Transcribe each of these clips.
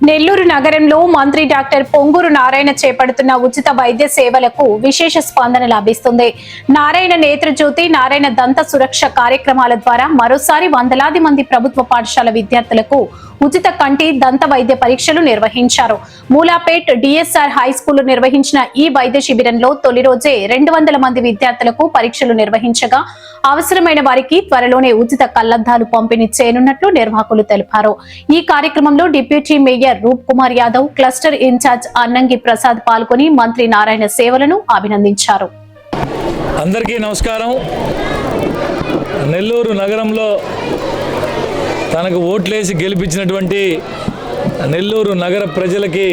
నెల్లూరు నగరంలో మంత్రి డాక్టర్ పొంగూరు నారాయణ చేపడుతున్న ఉచిత వైద్య సేవలకు విశేష స్పందన లభిస్తుంది. నారాయణ నేత్రజ్యోతి, నారాయణ దంత సురక్ష కార్యక్రమాల ద్వారా మరోసారి వందలాది మంది ప్రభుత్వ పాఠశాల విద్యార్థులకు ఉచిత కంటి దంత వైద్య పరీక్షలు నిర్వహించారు. మూలాపేట్ డిఎస్ఆర్ హై స్కూల్ నిర్వహించిన ఈ వైద్య శిబిరంలో తొలి రోజే 200 మంది విద్యార్థులకు పరీక్షలు నిర్వహించగా అవసరమైన వారికి త్వరలోనే ఉచిత కళ్లద్దాలు పంపిణీ చేయనున్నట్లు నిర్వాహకులు తెలిపారు. ఈ కార్యక్రమంలో డిప్యూటీ మేయర్ రూప్ కుమార్ యాదవ్, క్లస్టర్ ఇన్ఛార్జ్ అన్నంగి ప్రసాద్ పాల్గొని మంత్రి నారాయణ సేవలను అభినందించారు. అందరికీ నమస్కారం. నెల్లూరు నగరంలో తనకు ఓట్లేసి గెలిపించినటువంటి నెల్లూరు నగర ప్రజలకి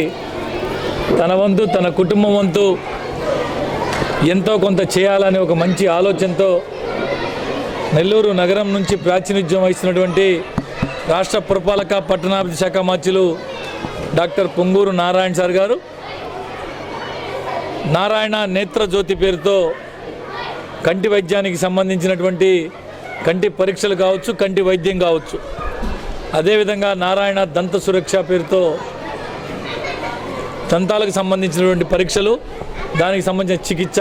తన వంతు, తన కుటుంబం వంతు ఎంతో కొంత చేయాలని ఒక మంచి ఆలోచనతో నెల్లూరు నగరం నుంచి ప్రాతినిధ్యం వహిస్తున్నటువంటి రాష్ట్ర పురపాలక పట్టణాభివృద్ధి శాఖ మంత్రులు డాక్టర్ పొంగూరు నారాయణ సార్ గారు నారాయణ నేత్రజ్యోతి పేరుతో కంటి వైద్యానికి సంబంధించినటువంటి కంటి పరీక్షలు కావచ్చు, కంటి వైద్యం కావచ్చు, అదేవిధంగా నారాయణ దంత సురక్ష పేరుతో దంతాలకు సంబంధించినటువంటి పరీక్షలు, దానికి సంబంధించిన చికిత్స,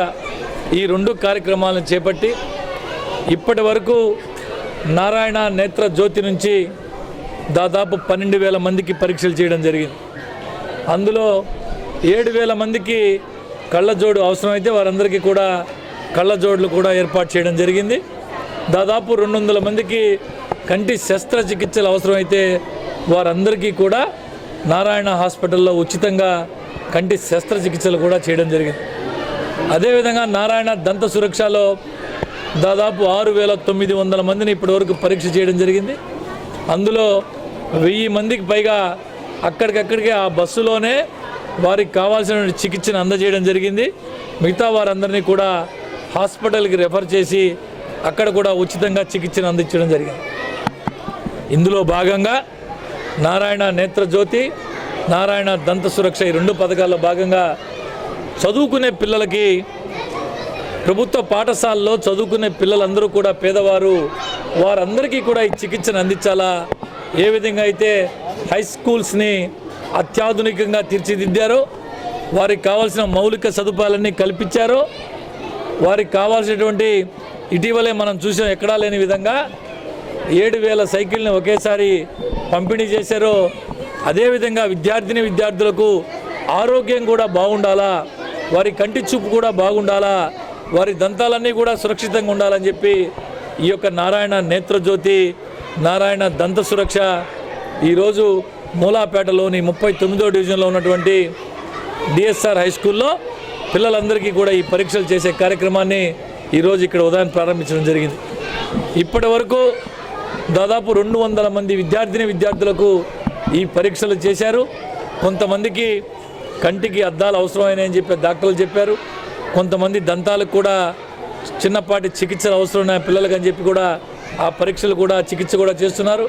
ఈ 2 కార్యక్రమాలను చేపట్టి ఇప్పటి వరకు నారాయణ నేత్రజ్యోతి నుంచి దాదాపు 12,000 మందికి పరీక్షలు చేయడం జరిగింది. అందులో 7,000 మందికి కళ్ళజోడు అవసరమైతే వారందరికీ కూడా కళ్ళజోడులు కూడా ఏర్పాటు చేయడం జరిగింది. దాదాపు 200 మందికి కంటి శస్త్రచికిత్సలు అవసరమైతే వారందరికీ కూడా నారాయణ హాస్పిటల్లో ఉచితంగా కంటి శస్త్రచికిత్సలు కూడా చేయడం జరిగింది. అదేవిధంగా నారాయణ దంత సురక్షలో దాదాపు 6,900 మందిని ఇప్పటివరకు పరీక్ష చేయడం జరిగింది. అందులో 1000 మందికి పైగా అక్కడికక్కడికి ఆ బస్సులోనే వారికి కావాల్సిన చికిత్సను అందజేయడం జరిగింది. మిగతా వారందరినీ కూడా హాస్పిటల్కి రెఫర్ చేసి అక్కడ కూడా ఉచితంగా చికిత్సను అందించడం జరిగింది. ఇందులో భాగంగా నారాయణ నేత్రజ్యోతి, నారాయణ దంత సురక్ష, ఈ 2 పథకాల్లో భాగంగా చదువుకునే పిల్లలకి ప్రభుత్వ పాఠశాలలో చదువుకునే పిల్లలందరూ కూడా పేదవారు, వారందరికీ కూడా ఈ చికిత్సను అందించాలా, ఏ విధంగా అయితే హై స్కూల్స్ని అత్యాధునికంగా తీర్చిదిద్దారో, వారికి కావాల్సిన మౌలిక సదుపాయాలన్నీ కల్పించారో, వారికి కావాల్సినటువంటి ఇటీవలే మనం చూసాం ఎక్కడా లేని విధంగా 7,000 సైకిల్ని ఒకేసారి పంపిణీ చేశారో, అదేవిధంగా విద్యార్థులకు ఆరోగ్యం కూడా బాగుండాలా, వారి కంటి చూపు కూడా బాగుండాలా, వారి దంతాలన్నీ కూడా సురక్షితంగా ఉండాలని చెప్పి ఈ యొక్క నారాయణ నేత్రజ్యోతి, నారాయణ దంత సురక్ష ఈరోజు మూలాపేటలోని 39వ డివిజన్లో ఉన్నటువంటి డిఎస్ఆర్ హై స్కూల్లో పిల్లలందరికీ కూడా ఈ పరీక్షలు చేసే కార్యక్రమాన్ని ఈరోజు ఇక్కడ ఉదయం ప్రారంభించడం జరిగింది. ఇప్పటి వరకు దాదాపు 200 మంది విద్యార్థులకు ఈ పరీక్షలు చేశారు. కొంతమందికి కంటికి అద్దాలు అవసరమైనని చెప్పి డాక్టర్లు చెప్పారు. కొంతమంది దంతాలకు కూడా చిన్నపాటి చికిత్సలు అవసరమైన పిల్లలకు అని చెప్పి కూడా ఆ పరీక్షలు కూడా చికిత్స కూడా చేస్తున్నారు.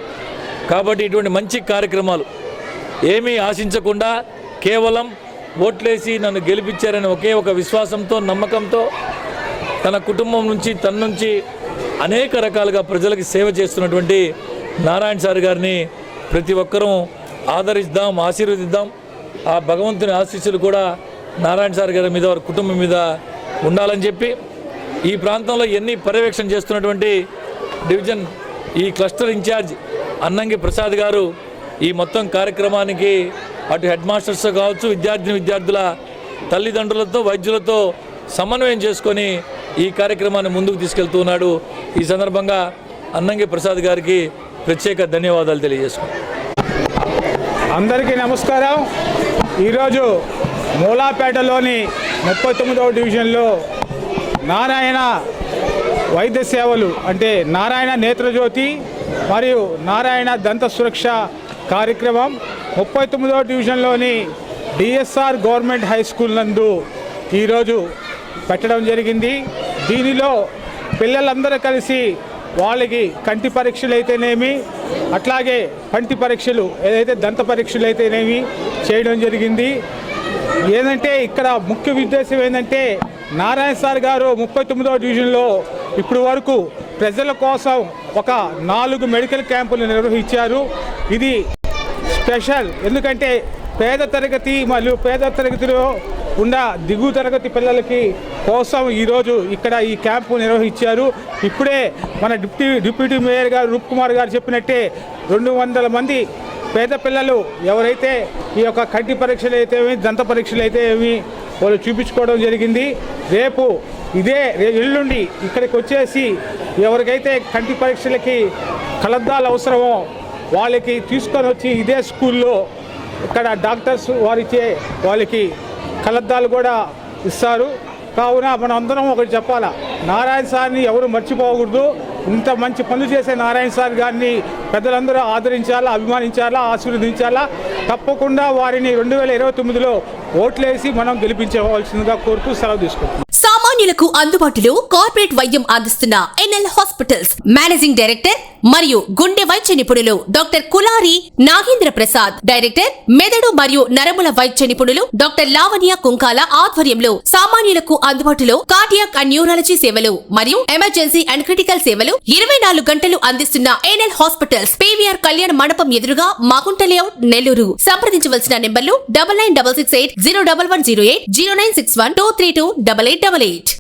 కాబట్టి ఇటువంటి మంచి కార్యక్రమాలు ఏమీ ఆశించకుండా కేవలం ఓట్లేసి నన్ను గెలిపించారని ఒకే ఒక విశ్వాసంతో, నమ్మకంతో తన కుటుంబం నుంచి, తన నుంచి అనేక రకాలుగా ప్రజలకి సేవ చేస్తున్నటువంటి నారాయణ సార్ గారిని ప్రతి ఒక్కరూ ఆదరిద్దాం, ఆశీర్వదిద్దాం. ఆ భగవంతుని ఆశీస్సులు కూడా నారాయణ సార్ గారి మీద, వారి కుటుంబం మీద ఉండాలని చెప్పి ఈ ప్రాంతంలో ఎన్ని పర్యవేక్షణ చేస్తున్నటువంటి డివిజన్ ఈ క్లస్టర్ ఇన్ఛార్జ్ అన్నంగి ప్రసాద్ గారు ఈ మొత్తం కార్యక్రమానికి అటు హెడ్ మాస్టర్స్ కావచ్చు, విద్యార్థుల తల్లిదండ్రులతో, వైద్యులతో సమన్వయం చేసుకొని ఈ కార్యక్రమాన్ని ముందుకు తీసుకెళ్తూ ఉన్నాడు. ఈ సందర్భంగా అన్నంగి ప్రసాద్ గారికి ప్రత్యేక ధన్యవాదాలు తెలియజేసుకున్నాను. అందరికీ నమస్కారం. ఈరోజు మూలాపేటలోని 39వ డివిజన్లో నారాయణ వైద్య సేవలు అంటే నారాయణ నేత్రజ్యోతి మరియు నారాయణ దంత సురక్ష కార్యక్రమం 39వ డివిజన్లోని డిఎస్ఆర్ గవర్నమెంట్ హై స్కూల్ నందు ఈరోజు పెట్టడం జరిగింది. దీనిలో పిల్లలందరూ కలిసి వాళ్ళకి కంటి పరీక్షలు అయితేనేమి, అట్లాగే పంటి పరీక్షలు ఏదైతే దంత పరీక్షలు అయితేనేమి చేయడం జరిగింది. ఏంటంటే ఇక్కడ ముఖ్య ఉద్దేశం ఏంటంటే నారాయణ సార్ గారు 39వ డివిజన్లో ఇప్పుడు వరకు ప్రజల కోసం ఒక 4 మెడికల్ క్యాంపులు నిర్వహించారు. ఇది స్పెషల్. ఎందుకంటే పేద తరగతి మరియు పేద తరగతిలో ఉన్న దిగువ తరగతి పిల్లలకి కోసం ఈరోజు ఇక్కడ ఈ క్యాంపు నిర్వహించారు. ఇప్పుడే మన డిప్యూటీ మేయర్ గారు రూప్ కుమార్ గారు చెప్పినట్టే 200 మంది పేద పిల్లలు ఎవరైతే ఈ యొక్క కంటి పరీక్షలు అయితే ఏమి, దంత పరీక్షలు అయితే ఏమి వాళ్ళు చూపించుకోవడం జరిగింది. రేపు ఎల్లుండి ఇక్కడికి వచ్చేసి ఎవరికైతే కంటి పరీక్షలకి కలద్దాలు అవసరమో వాళ్ళకి తీసుకొని వచ్చి ఇదే స్కూల్లో ఇక్కడ డాక్టర్స్ వారిచ్చే వాళ్ళకి కలద్దాలు కూడా ఇస్తారు. కావున మనం అందరం ఒకటి చెప్పాలా, నారాయణ సార్ని ఎవరు మర్చిపోకూడదు. ఇంత మంచి పనులు చేసే నారాయణ సార్ గారిని పెద్దలందరూ ఆదరించాలా, అభిమానించాలా, ఆశీర్వదించాలా. తప్పకుండా వారిని 2029లో ఓట్లేసి మనం గెలిపించవలసిందిగా కోరుతూ సెలవు తీసుకుంటాం. సామాన్యులకు అందుబాటులో కార్పొరేట్ వైద్యం అందిస్తున్న ఎన్ఎల్ హాస్పిటల్స్ మేనేజింగ్ డైరెక్టర్ మరియు గుండె వైద్య నిపుణులు డాక్టర్ కులారి నాగేంద్ర ప్రసాద్, డైరెక్టర్ మెదడు మరియు నరముల వైద్య నిపుణులు డాక్టర్ లావణ్య కుంకాల ఆధ్వర్యంలో సామాన్యులకు అందుబాటులో కార్డియాక్ అండ్ న్యూరాలజీ సేవలు మరియు ఎమర్జెన్సీ అండ్ క్రిటికల్ సేవలు 24 గంటలు అందిస్తున్న ఎన్ఎల్ హాస్పిటల్స్ పీవీఆర్ కళ్యాణ మండపం ఎదురుగా మాగుంట లేఅవుట్, నెల్లూరు. సంప్రదించవలసిన నెంబర్లు 9966801108, 0961232888.